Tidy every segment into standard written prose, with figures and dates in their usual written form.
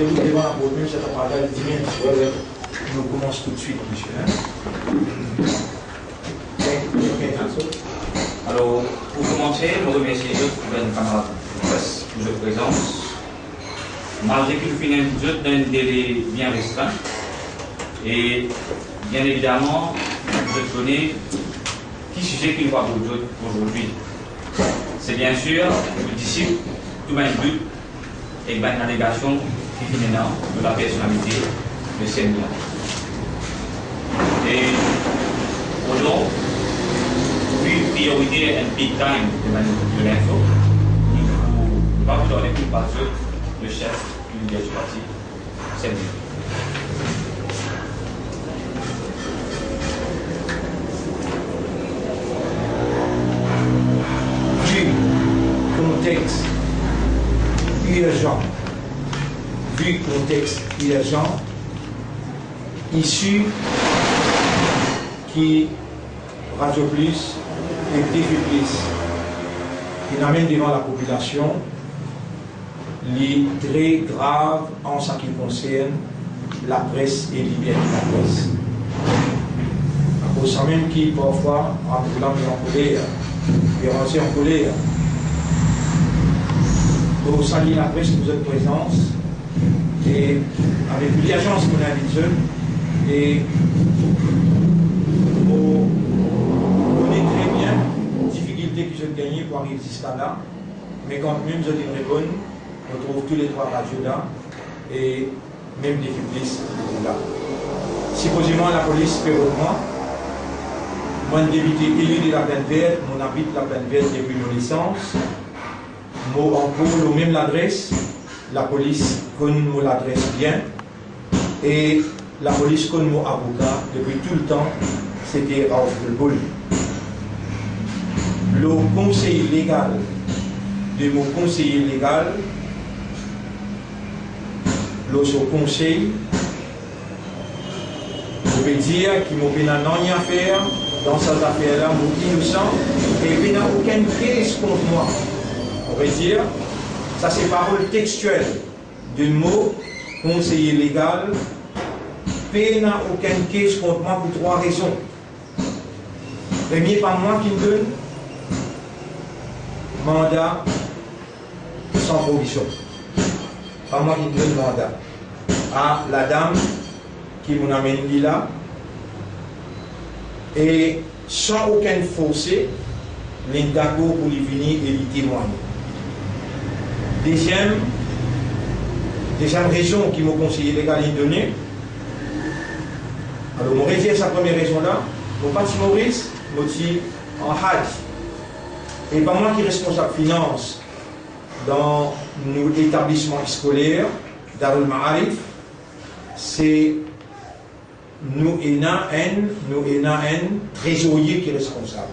vous devant la première, c'est un partage de 10 000. Nous commençons tout de suite, monsieur. Alors, pour commencer, nous remercions les autres camarades de presse pour leur présence. Malgré que nous finissons dans un délai bien restreint, et bien évidemment, je connais qui sujet qu'il va pour aujourd'hui. C'est bien sûr le disciple, tout le but, et la navigation qui finit de la personnalité de Seigneur. Et aujourd'hui, vu priorité un big time de l'info, nous va vous donner une partie le chef du leader du parti, Seigneur. Vu contexte urgent, issu qui Radio Plus et TV Plus, qui n'amène devant la population les très graves en ce qui concerne la presse et liberté de la presse. À cause ça même qui parfois, en voulant en colère, et en colère, au sein de la presse, nous êtes présence et avec l'agence qu'on a habituée et on connaît très bien les difficultés que j'ai gagnées pour arriver jusqu'à là, mais quand même vous êtes une bonne, on trouve tous les trois radios là et même des publics là. Supposément la police fait au moins, moi d'éviter élu de la Plaine Verte, mon habite la Plaine Verte depuis mon licence. Moi encore, même l'adresse, la police connaît l'adresse bien et la police connaît mon avocat depuis tout le temps, c'était Raouf Delboul. Le conseil légal de mon conseiller légal, le conseil, je vais dire qu'il m'a rien à faire dans cette affaire-là, mon innocent, et il n'y a aucune crise contre moi. On va dire, ça c'est parole textuelle du mot conseiller légal. P n'a aucune case contre moi pour trois raisons. Premier, pas moi qui me donne mandat sans provision. Pas moi qui me donne mandat. À la dame qui m'amène là. Et sans aucun forcé, d'accord pour lui venir et lui témoigner. Deuxième raison qui m'a conseillé légal donné. Alors, on va dire sa première raison là. Mon parti Maurice, moi en Hajj. Et pas moi qui est responsable finance dans nos établissements scolaires, Darul Ma'arif, c'est nous et un trésorier qui est responsable.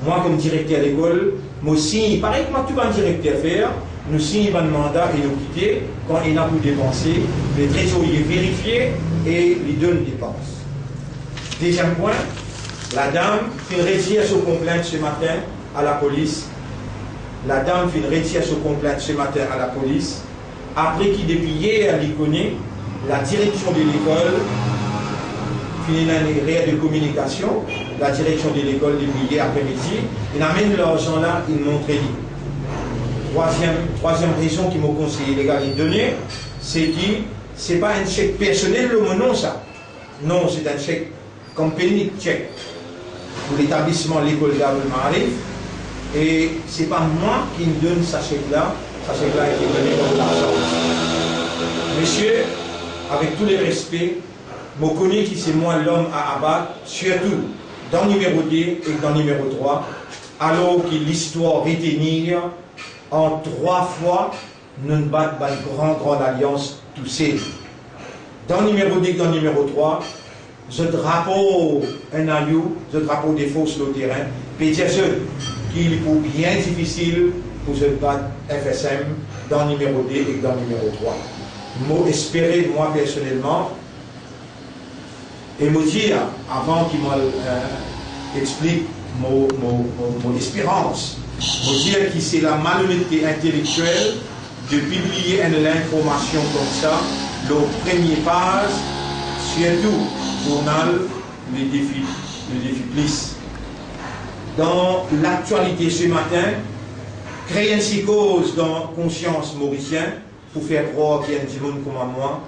Moi, comme directeur à l'école, moi aussi, pareil que moi, tu vas un directeur faire. Nous signons un mandat et nous quitter quand il n'a plus dépensé, le trésorier vérifié et lui donne dépenses. Deuxième point, la dame fait retirer sa complainte ce matin à la police. La dame fait retirer sa complainte ce matin à la police. Après qu'il, depuis hier, elle connaît, la direction de l'école, finit une réelle de communication, la direction de l'école depuis hier après-midi, il amène l'argent là, il montre lui. Troisième raison qui m'a conseillé légal de donner, c'est que ce n'est pas un chèque personnel, le mot non ça. Non, c'est un chèque compagnie chèque pour l'établissement l'école Darul Ma'arif. Et ce n'est pas moi qui me donne ce chèque-là. Ce chèque-là a été donné comme l'argent. Monsieur, avec tous les respects, je connais que c'est moi l'homme à abattre, surtout dans le numéro 2 et dans le numéro 3, alors que l'histoire retenir en 3 fois, nous ne battons pas une grande alliance tous ces. Dans le numéro 2 et dans le numéro 3, ce drapeau, un aïeux, ce drapeau des forces de terrain, peut dire qu'il est bien difficile pour se battre FSM dans le numéro 2 et dans le numéro 3. Moi, espérer, moi personnellement, et me dire, avant qu'il m'explique mon espérance, me dire que c'est la malhonnêteté intellectuelle de publier une information comme ça, le premier page, surtout, journal, le défi plus. Dans l'actualité ce matin, créer une psychose dans la conscience mauricienne pour faire croire qu'il y a un monde comme moi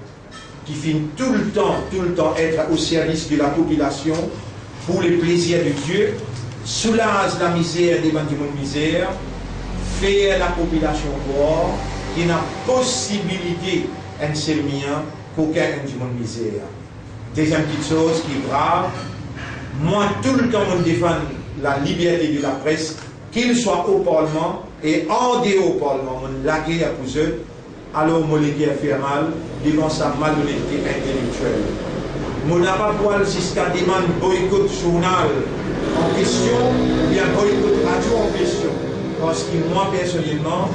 qui finit tout le temps être au service de la population pour le plaisir de Dieu, soulage la misère des gens de misère, faire la population croire qu'il y a possibilité un seul mien qu'aucun du monde misère. Deuxième petite chose qui est grave, moi tout le temps je défends la liberté de la presse, qu'il soit au Parlement et en dehors au Parlement, je la guerre pour eux, alors je les faire mal devant sa malhonnêteté intellectuelle. Je n'ai pas pour jusqu'à demander boycott journal en question ou bien boycott radio en question. Parce que moi personnellement,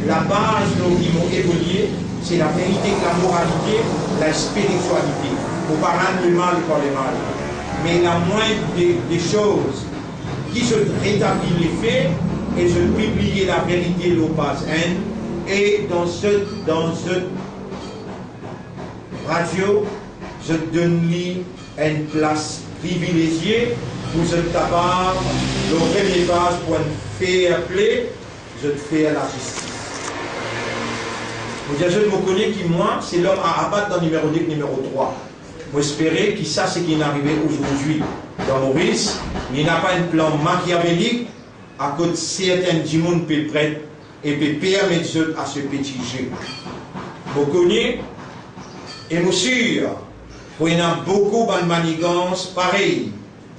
la base qui m'ont évolué, c'est la vérité, la moralité, la spiritualité. Pour ne pas rendre le mal par le mal. Mais la moindre des choses qui se rétablit les faits et je publie la vérité de base haine. Et dans cette radio, je donne-lui une place privilégiée pour ce tabac, le premier base pour me faire appeler, je te fais la justice. Vous dire, je me connais qui, moi, c'est l'homme à abattre dans le numéro 2, numéro 3. Vous espérez que ça, c'est ce qui est arrivé aujourd'hui dans Maurice. Il n'y a pas un plan machiavélique à cause de certains du monde peut prêter et peut permettre à ce petit jeu. Vous connaissez, et je suis sûr qu'il y a beaucoup de manigances pareilles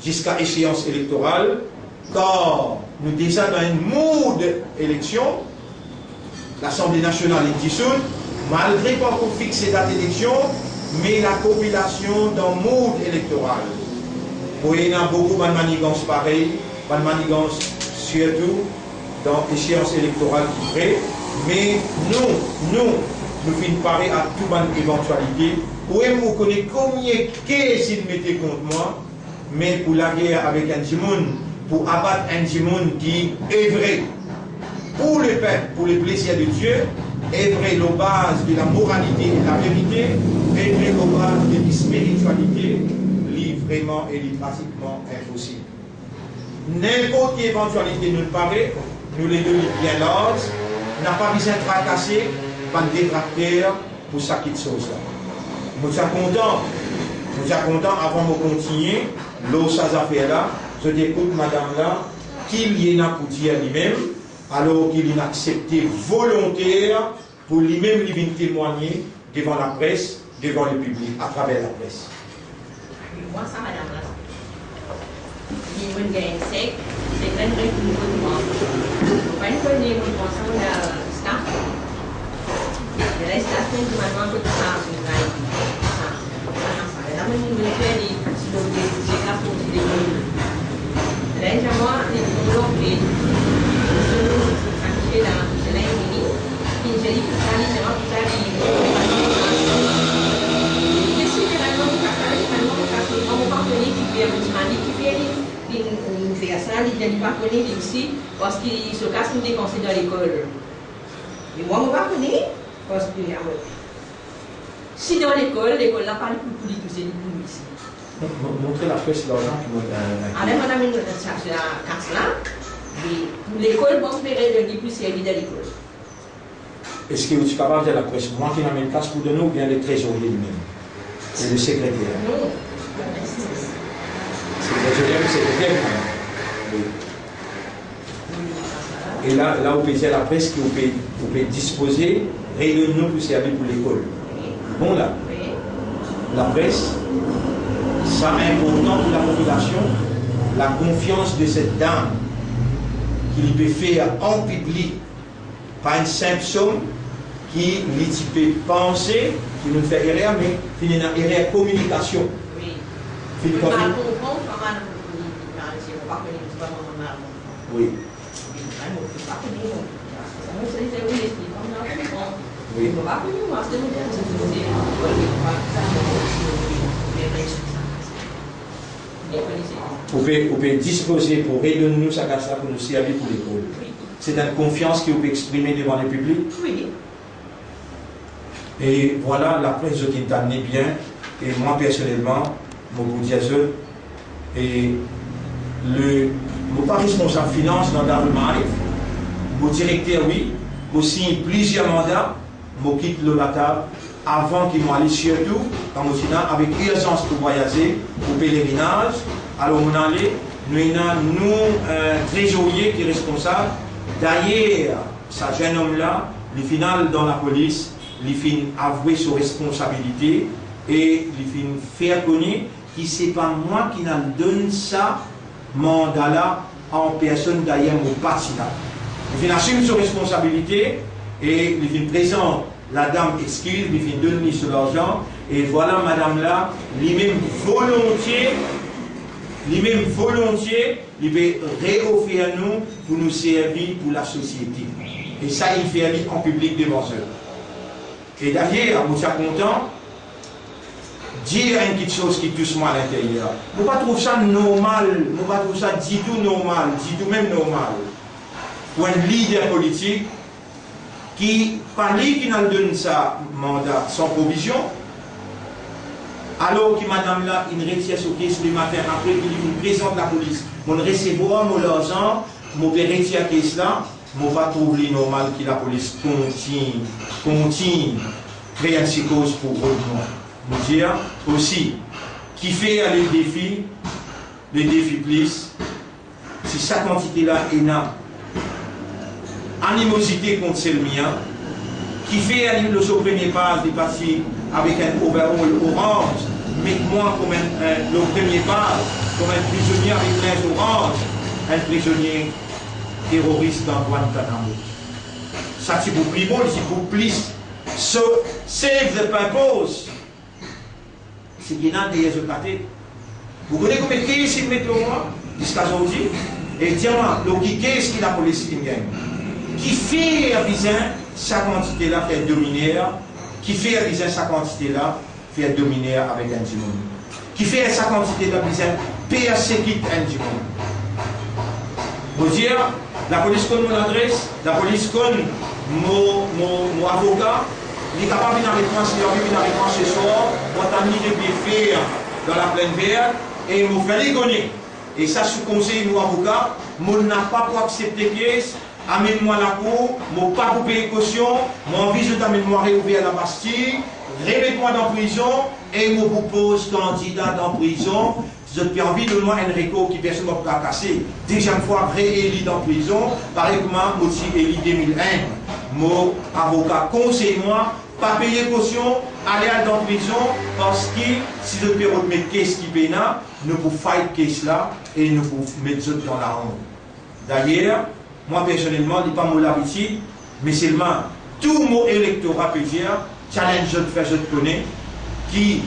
jusqu'à échéance électorale, car nous déjà dans une mood d'élection, l'Assemblée nationale est dissoute, malgré pas qu'on fixe date d'élection, mais la population dans le mood électoral. Il y a beaucoup de manigances pareilles, de manigances surtout dans l'échéance électorale qui prête, mais nous finissons pareil à toute bonne éventualité. Vous connaissez combien qu'est-ce qu'il mettait contre moi, mais pour la guerre avec un Djimoun, pour abattre un Djimoun qui est vrai pour le peuple, pour le plaisir de Dieu, est vrai la base de la moralité et de la vérité, est vrai la base de la spiritualité, vraiment et pratiquement impossible. N'importe quelle éventualité nous paraît, nous les donnons bien l'ordre, n'a pas besoin de tracasser par des détracteurs pour ça qui chose là. Nous sommes contents avant de continuer, l'autre affaire là, je t'écoute madame là, qu'il y en a pour dire lui-même, alors qu'il a accepté volontaire pour lui-même lui venir témoigner devant la presse, devant le public, à travers la presse. Moi, ça, madame là. Il y a une gagne sec, c'est un vrai coup de mouvement. Pas une fois, il y a une pensée de staff. Il y a la staff qui m'a demandé de ça, c'est une gagne. La même chose, elle dit, si vous voulez, j'ai la faute des gens. Là, j'ai moi, les bloqués. Je là, je l'ai mis. Puis j'ai dit, ça, c'est moi, ça, il ne pas connaître ici parce qu'il se casse des conseils dans l'école. Mais moi, je ne pas connaître parce que si dans l'école n'a pas de pour tout, c'est pour ici. Montrez la presse d'argent qui monte un. Alors, on a mis la casse là. L'école, bon, espérer de plus servir de l'école. Est-ce que vous êtes capable de la presse? Moi qui n'amène casse pour donner ou bien le trésorier lui-même? C'est le secrétaire. Non. C'est le secrétaire. Oui. Et là, vous pouvez dire la presse que vous pouvez disposer, réunion pour servir pour l'école. Bon là, la presse, ça est important pour la population, la confiance de cette dame qu'il peut faire en public, pas une simple somme qui peut penser, qui nous fait erreur, mais qui est une erreur communication. Oui. Oui. Oui. Vous pouvez disposer pour redonner sa casse pour nous servir pour l'école. C'est une confiance que vous pouvez exprimer devant le public. Oui. Et voilà, la presse de Quintana bien. Et moi, personnellement, je vous dis et je ne suis pas responsable finance dans Darul Maarif. Mon directeur, oui. Je signe plusieurs mandats. Je quitte le table avant qu'il m'aille surtout, quand je suis avec urgence pour voyager, pour pèlerinage. Alors, on allait, nous avons un trésorier qui est responsable. D'ailleurs, ce jeune homme-là, il final dans la police, il fin avouer ses responsabilités et il fin faire connaître que ce n'est pas moi qui donne ça mandat-là en personne d'ailleurs mon parti là. Il fin assume ses responsabilités et il fin présente la dame excuse, il fin donner sur l'argent et voilà madame là, lui-même volontiers, il peut réoffrir nous pour nous servir pour la société. Et ça, il fait en public devant eux. Et derrière, vous êtes content, dire une petite chose qui touche moi à l'intérieur. Je ne pas trouver ça normal, je ne pas trouver ça du tout normal, du tout même normal. Pour un leader politique qui, pas lui qui n'a donné sa mandat sans provision, alors que madame là, il retire ce caisse le matin, après qu'il me présente la police, on recevoir mon argent, mon père retire caisse là, on va trouver normal que la police continue créer une psychose pour revenir. Nous dire aussi, qui fait les défis plus, si sa quantité là est une animosité contre celle mien, qui fait le premier pas des partis avec un overall orange, mettez-moi comme le premier pas, comme un prisonnier avec l'aise orange, un prisonnier terroriste dans Guantanamo. Ça c'est pour plus beau, c'est pour plus save the purpose. C'est qu'il y a des résultats. Vous connaissez combien de cases ils mettent moi jusqu'à aujourd'hui? Et dis-moi, qu'est-ce que la police gagne? Qui fait sa quantité là faire dominer, qui fait sa quantité là faire dominer avec un dimon, qui fait sa quantité là persécuter un dimon. Vous dire, la police connaît mon adresse, la police connaît mon avocat, il est capable de venir avec moi, s'il a envie de venir avec moi ce soir, on t'a mis des pieds dans la plaine verte et il m'a fait les connaître. Et ça, sous conseil mon avocat, mon n'a pas pour accepter pièce. Amène-moi la cour, mon pas pour payer caution, mon envie de t'amène-moi réouvrir la Bastille, remets-moi dans prison et me propose candidat dans prison. Je te envie de moi Enrico qui personne ne va casser. Deuxième fois réélu dans prison, pareil comme moi aussi élu 2001. Mon avocat conseille-moi, pas payer caution, aller dans prison parce que si je peux remettre qu'est-ce qui peine, nous pouvons faire qu'est-ce là et nous pouvons mettre dans la honte. D'ailleurs, moi personnellement, je ne dis pas mon habitude, mais seulement tout mon électorat peut dire challenge je te fais, je te connais, qui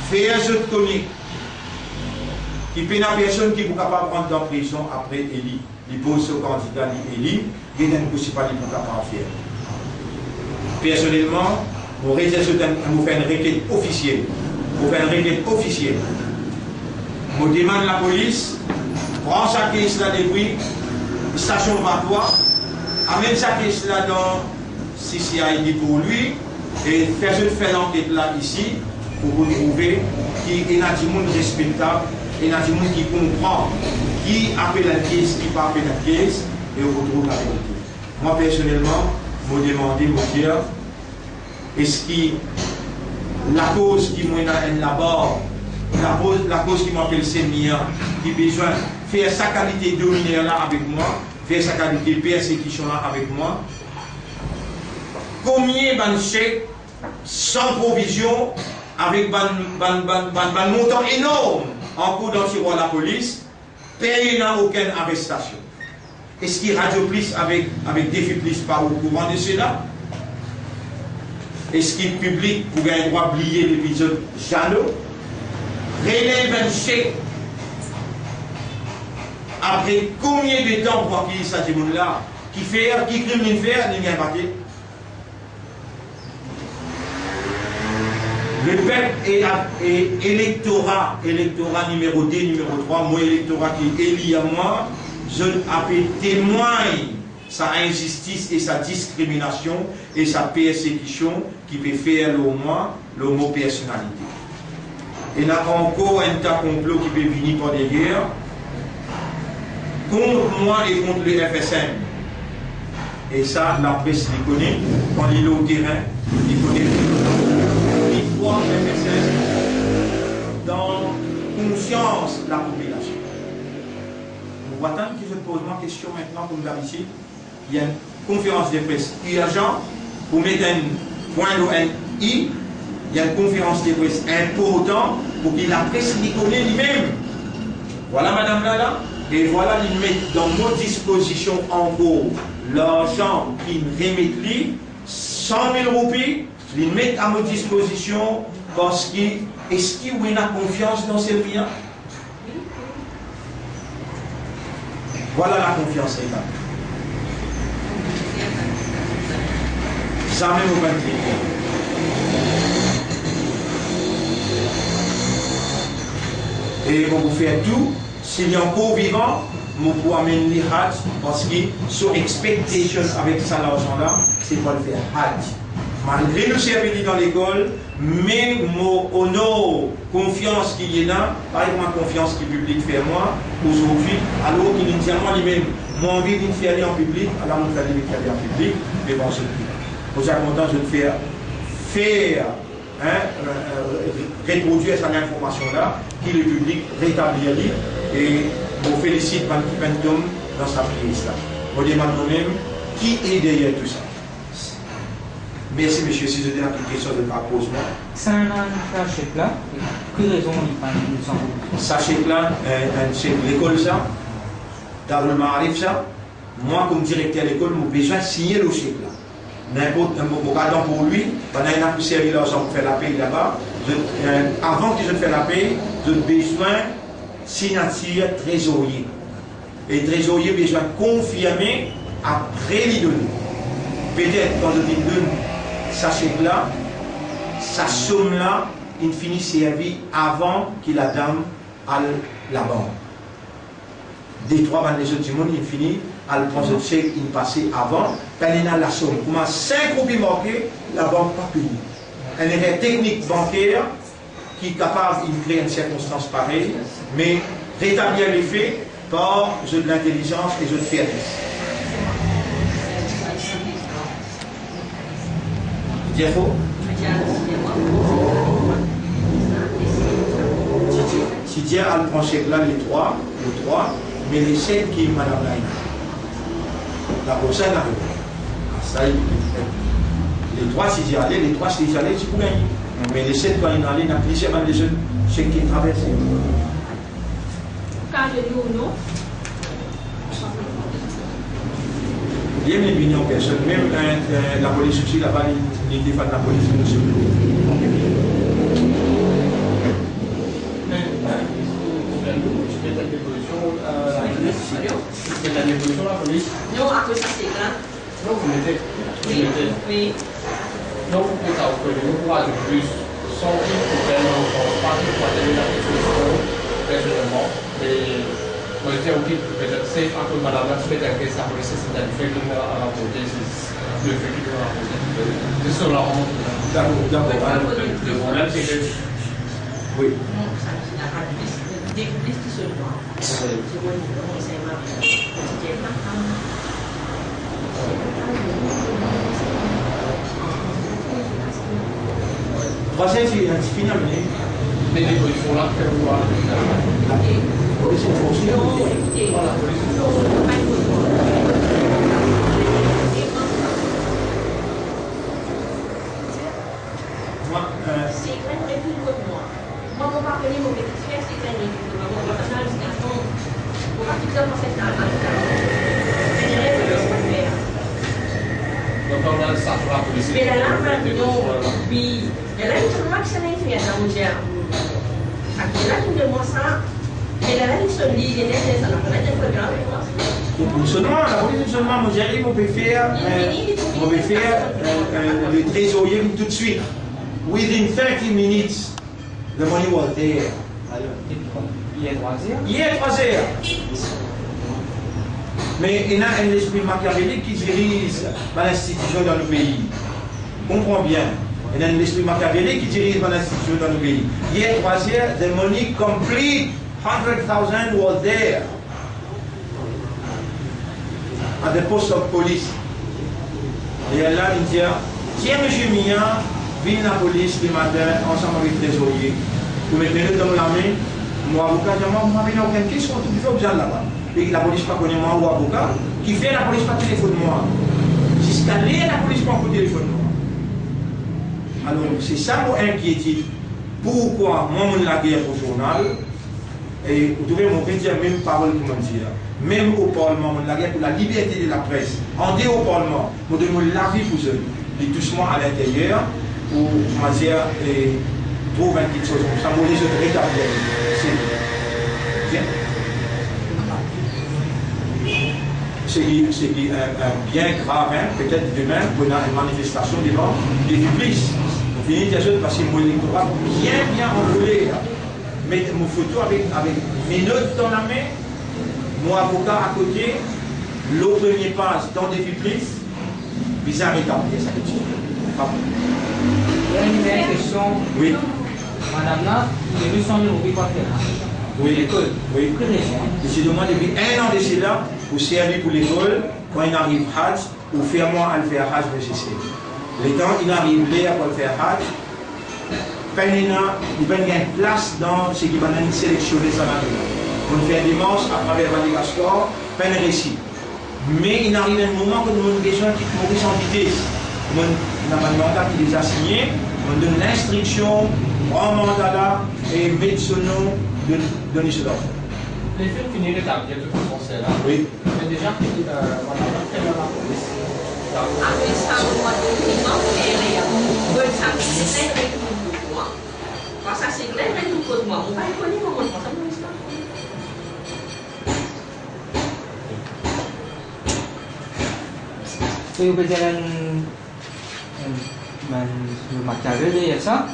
fait je te connais, qui peine à personne qui est capable de rentrer en prison après Élie. Il pose ce candidat Élie, il y a une possibilité pour capable de faire. Personnellement, je vais faire une requête officielle. Je demande à la police, prends sa caisse là depuis station Vatois, amène sa caisse là dans CCID pour lui et faire l'enquête là ici pour vous trouver qu'il y a des gens respectables, il y a des gens qui comprennent qui appelle la caisse, qui ne pas appelle la caisse et on retrouve la vérité. Moi personnellement, je me demande, mon Dieu, est-ce que la cause qui m'a là-bas, la cause qui m'appelle Sémia, qui a besoin de faire sa qualité dominaire là avec moi, faire sa qualité persécution là avec moi, combien de chèques sans provision, avec un montant énorme en cours d'un tiroir à la police, paye n'a aucune arrestation. Est-ce qu'il radio plus avec défi plus pas au courant de cela? Est-ce qu'il public pour gagner le droit d'oublier l'épisode Jeannot? Relève un chèque. Après combien de temps pour acquérir ça, ce monde-là? Qui fait, qui crimine faire, n'est pas battu. Le peuple est électorat numéro 2, numéro 3, moi électorat qui est élu à moi, je témoigne sa injustice et sa discrimination et sa persécution qui peut faire l'homo personnalité. Et là encore un tas complot qui peut venir par derrière contre moi et contre le FSM. Et ça, la presse les connaît, quand il est au terrain, il connaît il croit FSM dans conscience de la population. Vous attendez que je pose ma question maintenant comme d'habitude. Il y a une conférence de presse urgente pour mettre un point de I. Il y a une conférence de presse importante pour que la presse l'y connaisse lui-même. Voilà madame Lala. Et voilà, ils mettent dans nos dispositions encore l'argent qu'ils remettent lui, 100 000 roupies, ils mettent à nos dispositions parce que est-ce qu'ils ont confiance dans ces biens? Voilà la confiance là. Jamais au 21. Et on vous fait tout. S'il y a encore vivant, on peut amener les hats parce que son expectation avec ça l'argent-là, c'est pas le faire hats. Malgré le service dans l'école, mais mon honneur, confiance qu'il y en a, par exemple, confiance que le public fait moi, aujourd'hui, alors qu'initialement lui-même, moi envie de faire aller en public, alors on fait aller en public, mais bon, c'est plus. Pour ça, content, je vais faire reproduire cette information-là, qui le public rétablit. Et je félicite Van Kipentum dans sa pièce-là. Je demande moi-même qui est derrière tout ça. Merci monsieur, si je donne la question de ma pose moi. C'est un chèque là. Quelle raison il prend ça chèque là, un chèque l'école ça, dans le Marif ça, moi comme directeur d'école, j'ai besoin de signer le chèque là. N'importe un pour lui, pendant qu'il a pu servir l'argent pour faire la paie là-bas, avant que je fasse la paie, j'ai besoin signature trésorier. Et trésorier besoin confirmer après lui donner. Peut-être quand je dis donne sa chèque là, sa somme là, il finit servi avant que la dame aille la banque. Des trois bandes les autres du monde, il finit à le prendre ce chèque, il passait avant, quand il a la somme. Comment 5 roupies manquées, la banque pas payée. Un erreur technique bancaire qui est capable de créer une circonstance pareille, mais rétablir les faits par jeu de l'intelligence et jeu de fairness. C'est faux? Si Dieu a le prend chèque là, les trois, mais les chèques qui est madame Laïna. La prochaine arrive. Ça, les trois, si j'y allais, les trois, si j'y allais, c'est pour gagner. Mais les sept, quand ils allaient, il y a plusieurs des jeunes chèques qui traversent. Quand je dis ou non, il y a une opinion personne, même la police aussi, là-bas, ils défendent la police aussi. C'est la dévolution la police? non, à cause de ça, c'est là. Non, vous mettez. Oui. Non, vous pouvez savoir que le pouvoir de plus, sans qu'il problème, on ne pense pas qu'il faut donner la solution personnellement. Mais moi, je dis, ok, peut-être c'est un peu madame, là, tu mets la caisse à la police, c'est un fait qu'il a rapporté, c'est le fait qu'il a rapporté. C'est sur la honte. D'accord. Le problème, c'est que. Oui. Non, ça n'a pas de plus seulement. C'est moi qui conseille ma Troisième, c'est fini à mener. Mais les positions là, qu'elle voit. La police est fonctionnaire. Voilà, la police est Moi, c'est quand même plus que moi. Moi, mon partenaire, mon petit frère, c'est quand même plus que moi. Mon partenaire, c'est un fond. Mon partenaire, c'est un donc on a ça sur la police. mais là, oui. Mais là, il faut que ça n'ait fait à mon gère. Là, il me demande ça. Mais là, il se dit, il est ça n'a pas été très grave. seulement, la police seulement, moi j'arrive, on peut faire le trésorier tout de suite. Within 30 minutes, the money was there. Il est 3 heures. Hier, 3 heures. Mais il y a un esprit machiavélique qui dirige l'institution dans le pays. Comprends bien. Et then l'esprit machiavélique qui dirige l'institution dans le pays. Hier, 3e, the money complete 100,000 was there at the post of police. Et là, il dit, tiens, M. Mia, viens la police le matin, ensemble avec le trésorier, vous mettez-le dans la main, moi, avocat, je n'ai aucune question, tout le fait là-bas. Et la police pas connaît moi ou avocat, qui fait la police pas téléphone moi. Jusqu'à l'air, la police pas téléphone moi. Alors, c'est ça mon inquiétude. Pourquoi moi, je la guerre au journal, et vous devez me dire même parole pour me dire. Même au Parlement, on la guerre pour la liberté de la presse. En dehors au Parlement, on donne la vie pour eux. Et doucement à l'intérieur, pour dire, trouver une petite chose. Ça me les autres rétablir. C'est bien. C'est bien grave, hein? Peut-être demain, on a une manifestation devant les publics. On finit des autres parce que mon électorat bien enroulé. Mettre mon photo avec mes notes dans la main, mon avocat à côté, le premier passe dans des publics, bizarre établir ça. Il y a une question. Oui. Madame là, il y a 200 000 roupies par terre. Oui. L'école. Oui. Que raison? Je demande depuis 1 an de cela, pour servir pour l'école, quand il arrive Hajj, ou faire moi à le faire Hajj nécessaire. Les temps, il arrive là pour le faire Hajj, il y a une place dans ce qui va nous sélectionner ça. On fait des manches à travers Valle Castor, pas un récit. Mais il arrive un moment où nous avons des gens qui mourent en vitesse. On a un mandat qui les a signés, on donne l'instruction, prend un mandat là et met son nom de donner ce d'ordre. Les films finissent d'établir tout le conseil là. Oui. Mais déjà, voilà, très bien la police. Après ça, moi, je ça, c'est clair pour moi. Quand ça, c'est clair pour moi. On va y connaître comment ça me reste. Saya berjalan Machiavelli ya ça.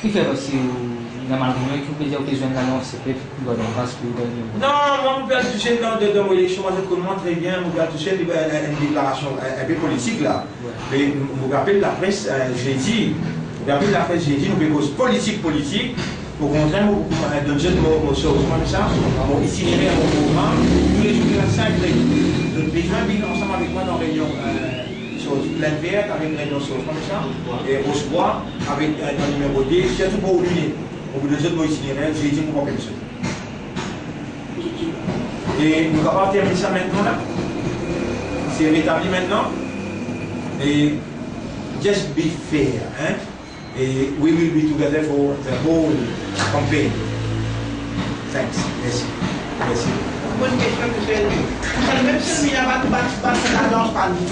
Il fait aussi la malgré que vous avez besoin d'annoncer c'est dans le passe pour donner. Non, moi, je vais toucher dans l'élection, moi je connais très bien, je vais toucher une déclaration un peu politique là. Mais je me rappelle la presse, j'ai dit, nous faisons politique, pour montrer d'un jeune mot comme ça, mon itinéraire, mon mouvement, tous les jours de la salle, les gens viennent ensemble avec moi dans la réunion sur Plaine Verte, avec réunion comme ça, et Rochebois, avec un numéro D, surtout pour oublier. Au bout de deux mots itinéraire, j'ai dit pourquoi comme ça. Et nous allons terminer ça maintenant là. C'est rétabli maintenant. Et just be fair. Hein? Et we will be together for the whole campaign. Thanks. Merci. Merci. Bonne question, monsieur. Même si il n'y a pas de danse par lui.